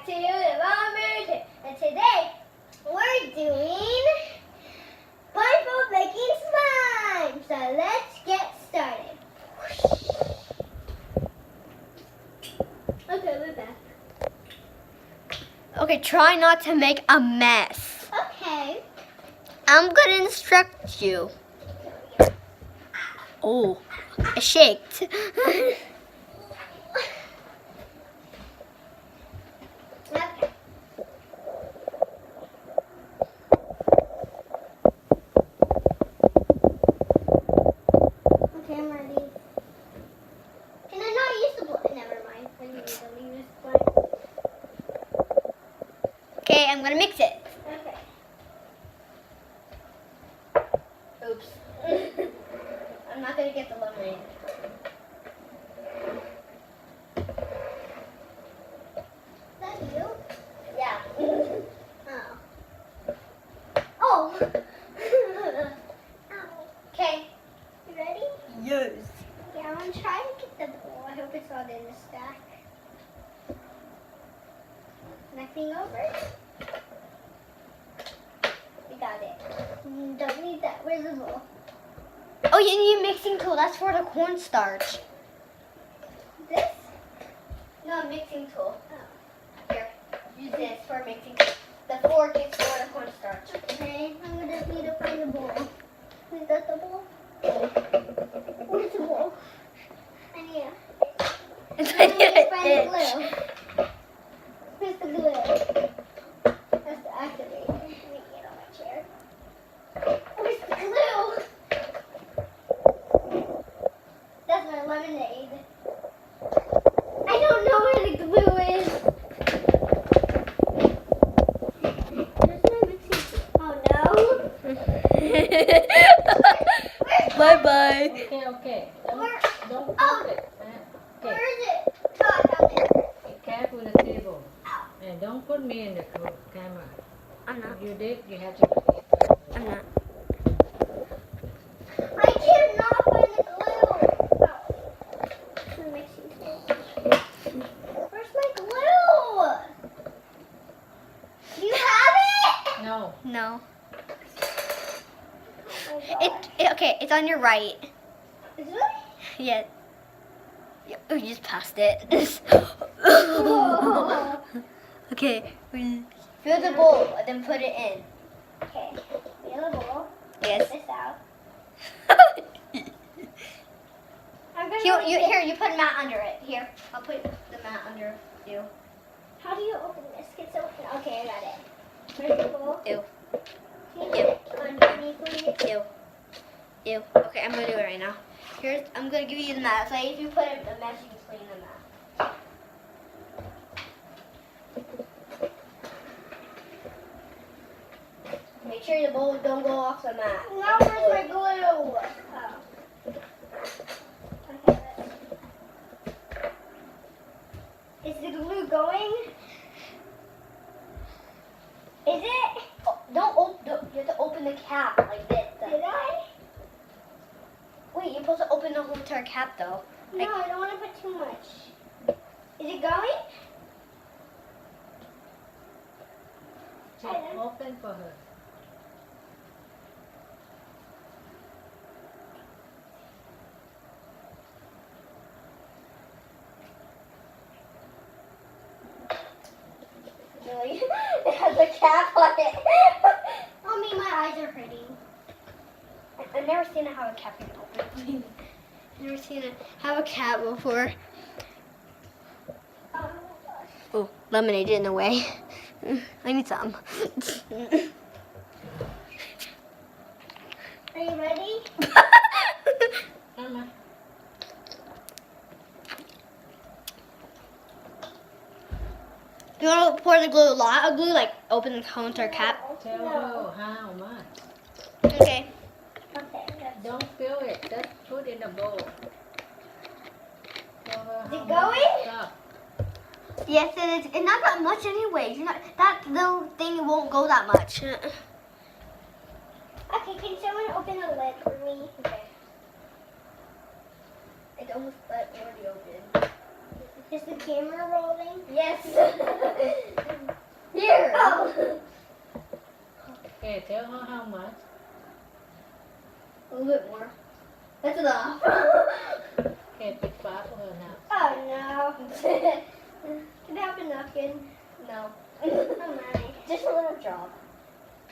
back to Blindfolded, and today we're doing blindfold making slime. So let's get started. Okay, we're back. Okay, try not to make a mess. Okay. I'm gonna instruct you. Oh, I shaked. Okay. Okay, I'm ready. Can I not use the blood? Never mind. I need to use blood. Okay, I'm gonna mix it. Okay. Oops. I'm not gonna get the lemonade. Is that you? Yeah. Oh. Oh. Okay. You ready? Yes. Yeah, I'm gonna try to get the bowl. I hope it's not in the stack. Nothing over. We got it. Don't need that. Where's the bowl? Oh, you need a mixing tool. That's for the cornstarch. This? No, a mixing tool. Oh. Here, use this for mixing. The fork is for the cornstarch. Okay, I'm gonna need to find the bowl. Is that the bowl? Where's the bowl? I need to find the glue. Where's the glue? That's the activator. Let me get on my chair. Where's the glue? That's my lemonade. I don't know where the glue is. Where's my mixing tool? Oh no. Bye bye. Okay. Where? Don't Oh. put it. Where Okay. is it? Oh, I found it. Be careful with the table. And don't put me in the camera. I'm not. If you did, you have to. I'm not. I cannot find the glue. Oh. The mixing tool. Where's my glue? Do you have it? No. No. Oh my God. Okay, it's on your right. Is it? Yeah. Oh, you just passed it. Oh. Okay. Fill the bowl and then put it in. Okay. Fill the bowl. Yes. This out. I'm Here, you put a mat under it. Here, I'll put the mat under you. How do you open this? It's open. Okay, I got it. Where's the bowl? Ew. Can you put it underneath it? Ew. Ew. Okay, I'm gonna do it right now. I'm gonna give you the mat. So if you put it in the mat, you can clean the mat. Make sure the bowl don't go off the mat. Now where's my glue? Oh. Okay. Is the glue going? Is it? Oh, you have to open the cap like this. Did I? Wait, you're supposed to open the whole entire cap though. No, I don't want to put too much. Is it going? Just open for her. Really? It has a cap on it. Mommy, my eyes are hurting. I've never seen it have a cap even open. Never seen it have a cap before. Oh my gosh. Oh, lemonade in the way. I need some. Are you ready? Come on. You want to pour the glue, a lot of glue, like open the counter cap? Tell No. her how much. Okay. Okay. That's... Don't fill it. Just put in the bowl. Tell her Is how it much going? stuff. Yes, it is. It's not that much anyways. That little thing won't go that much. Okay, can someone open the lid for me? Okay. It almost already opened. Is the camera rolling? Yes. Here. Oh. Okay, tell her how much. A little bit more. That's enough. Okay, pick five for her now. Oh no. Can I have a napkin? No. Oh my. Just a little drop.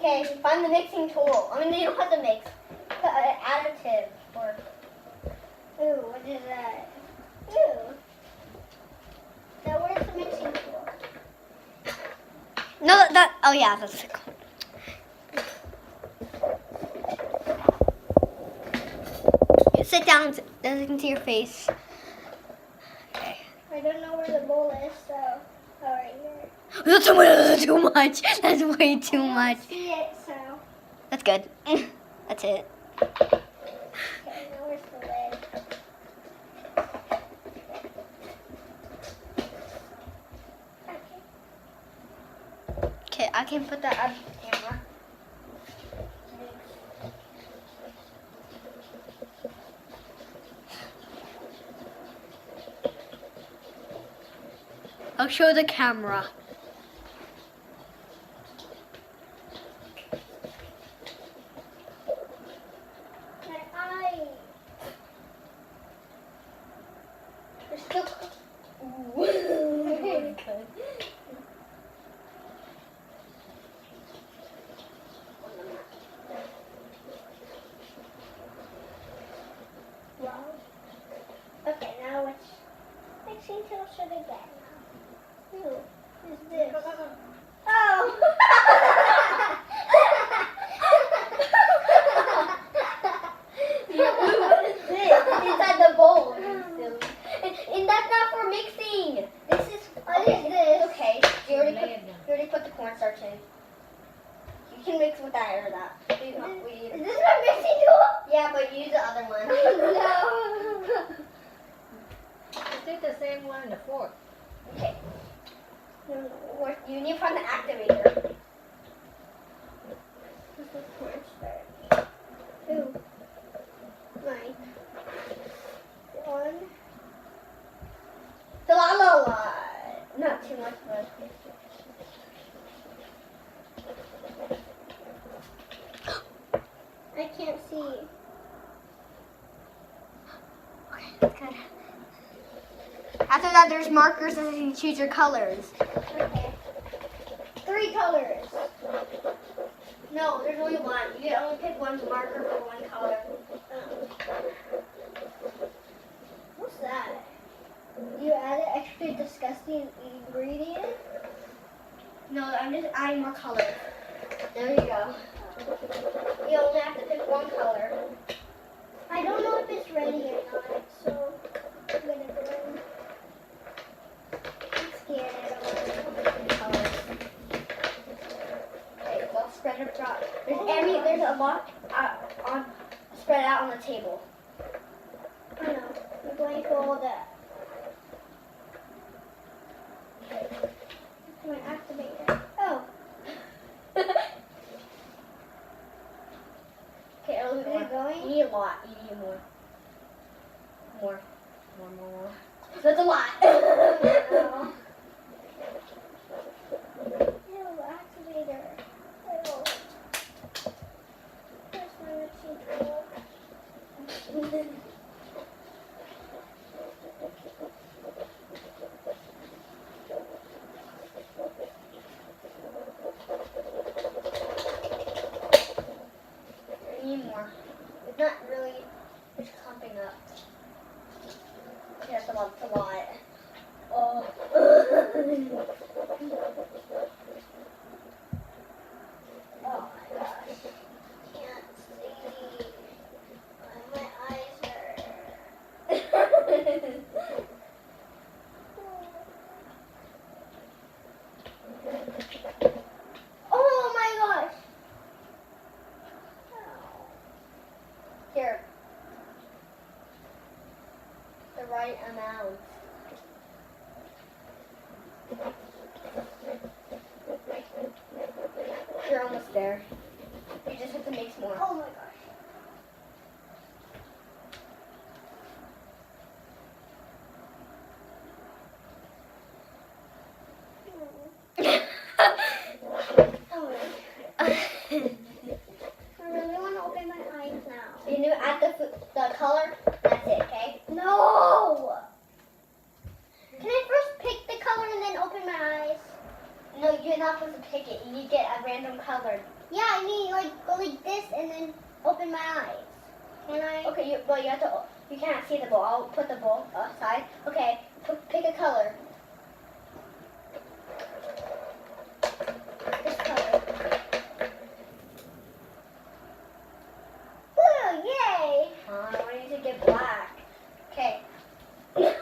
Okay, find the mixing tool. I mean, you don't have to mix. The additive or. Ooh, what is that? Ooh. Now where's the mixing tool? No, that. Oh yeah, that's it. Sit down. Listen to your face. Okay. I don't know where the bowl is, so right here. That's too much. That's way too I much. don't see it, so. That's good. That's it. Okay, now where's the lid? Okay. Okay, I can put that on the camera. I'll show the camera. My eye. There's still. Ooh. Wow. Okay, now which mixing tool should I get now? Who is this? Oh! What is this? It's inside the bowl. And that's not for mixing. This is. What is this? Okay, you Lay it down. already put the cornstarch in. You can mix with that or that. Is this my mixing tool? Yeah, but use the other one. No. Is it the same one, the fork? Okay. You need to find the activator. This is cornstarch. Ooh. Mine. One. It's a lot. Not too much, but. I can't see. Okay, that's good. After that, there's markers and you choose your colors. Okay. 3 colors. No, there's only one. You can only pick one marker for one color. What's that? You added extra disgusting ingredient? No, I'm just adding more colors. There you go. You only have to pick one color. I don't know if it's ready or not, so I'm gonna go in. I'm scared I don't know. Okay, so I'll spread it out. There's a lot spread out on the table. Oh no, I'm going for all that. My activator. Oh, Okay, a little bit is more. it going? You need a lot. You need more. More. That's a lot. No. Ew, activator. Ew. Where's my mixing tool? You need more. It's not really. It's clumping up. Yeah, it's a lot. Oh. Oh my gosh. Can't see. My eyes hurt. Oh my gosh. Here. The right amount. You're almost there. You just have to mix more. Oh my gosh. you're not supposed to pick it. You get a random color. Yeah, I mean, like, go like this and then open my eyes. Can I? Okay, you have to. You can't see the bowl. I'll put the bowl aside. Okay, pick a color. This color. Blue, yay! I want you to get black. Okay. You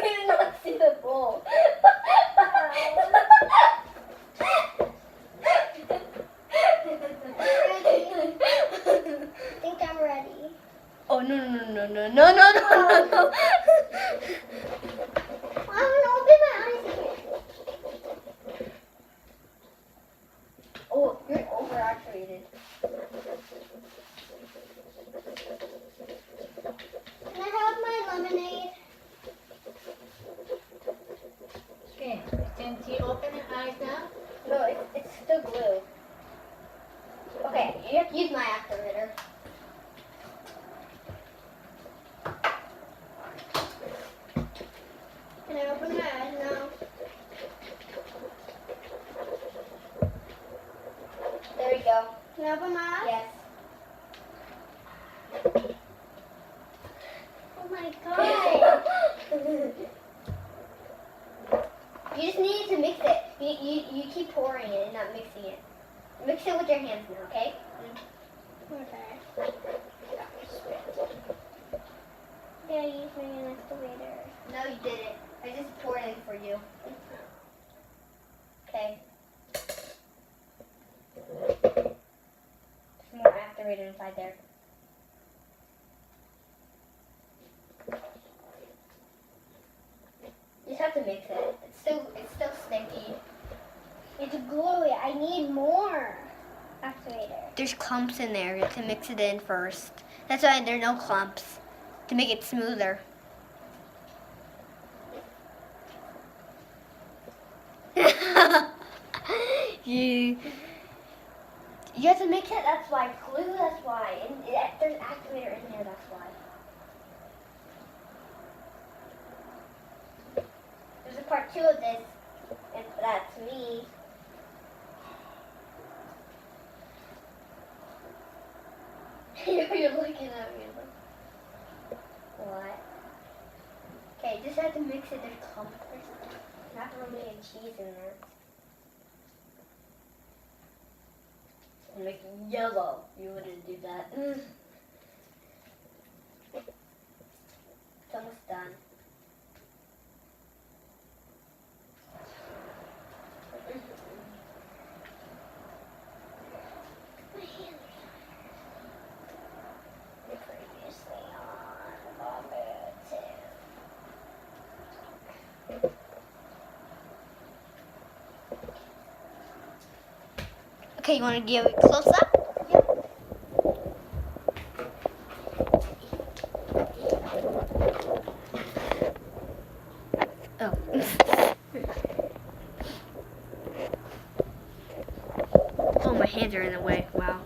did not see the bowl. I think I'm ready. Oh no. I'm gonna open my eyes again. Oh, you're overactivated. Can I have my lemonade? Okay, can she open her eyes now? No, it's still glue. Okay, you have to use my activator. Can I open my eyes now? There we go. Can I open my eyes? Yes. Oh my god. You just need to mix it. You keep pouring it and not mixing it. Mix it with your hands now, okay? Okay. Yeah, I use my activator. No, you didn't. I just poured it for you. Okay. Some more activator inside there. You just have to mix it. It's still sticky. It's gluey. I need more activator. There's clumps in there. You have to mix it in first. That's why there are no clumps. To make it smoother. you have to mix it, that's why. Glue, that's why. And there's activator in there, that's why. There's a part 2 of this, and that's me. You're looking at me. What? Okay, just have to mix it. There's clumps. There's macaroni and cheese in there. And make it yellow. You wouldn't do that. It's almost done. My hands are previously on Bobby too. Okay, you want to give it a close up? Yep. Oh. Oh, my hands are in the way. Wow.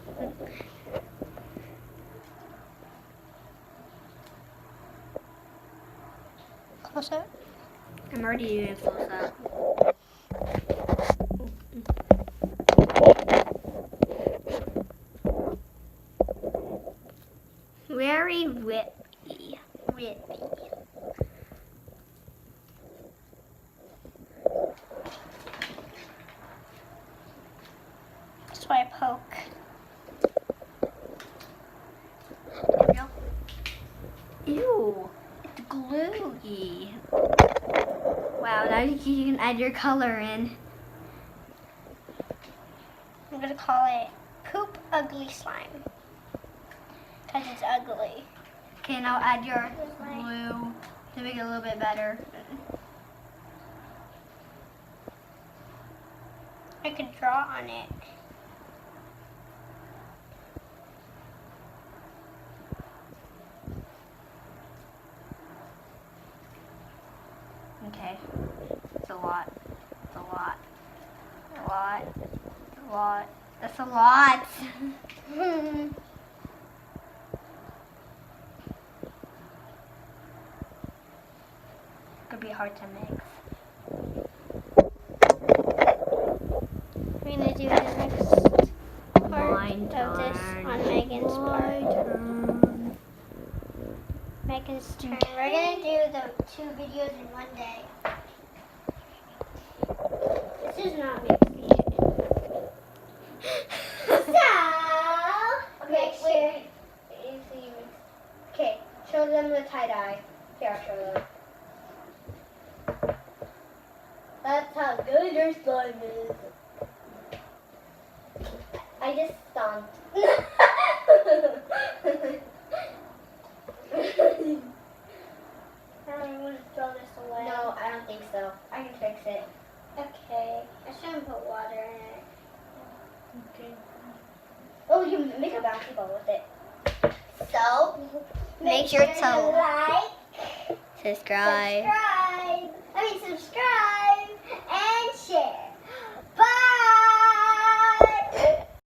Close up. I'm already doing close up. Very whippy. Whippy. That's why I poke. There we go. Ew. It's gluey. Wow, now you can add your color in. I'm gonna call it Poop Ugly Slime. Because it's ugly. Okay, now add your glue to make it a little bit better. I could draw on it. Okay. It's a lot. It's a lot. A lot. A lot. That's a lot. Could be hard to mix. gonna do the next part of this on Megan's part. Megan's turn. We're gonna do the 2 videos in one day. This is not mixing it. So, Okay, wait. Okay, show them the tie-dye. Here, I'll show them. That's how good your slime is. I just stomped. I don't want to throw this away. No, I don't think so. I can fix it. Okay. I shouldn't put water in it. Okay. Oh, you can make a bouncy ball with it. So, make sure to like, subscribe. subscribe. I mean, subscribe.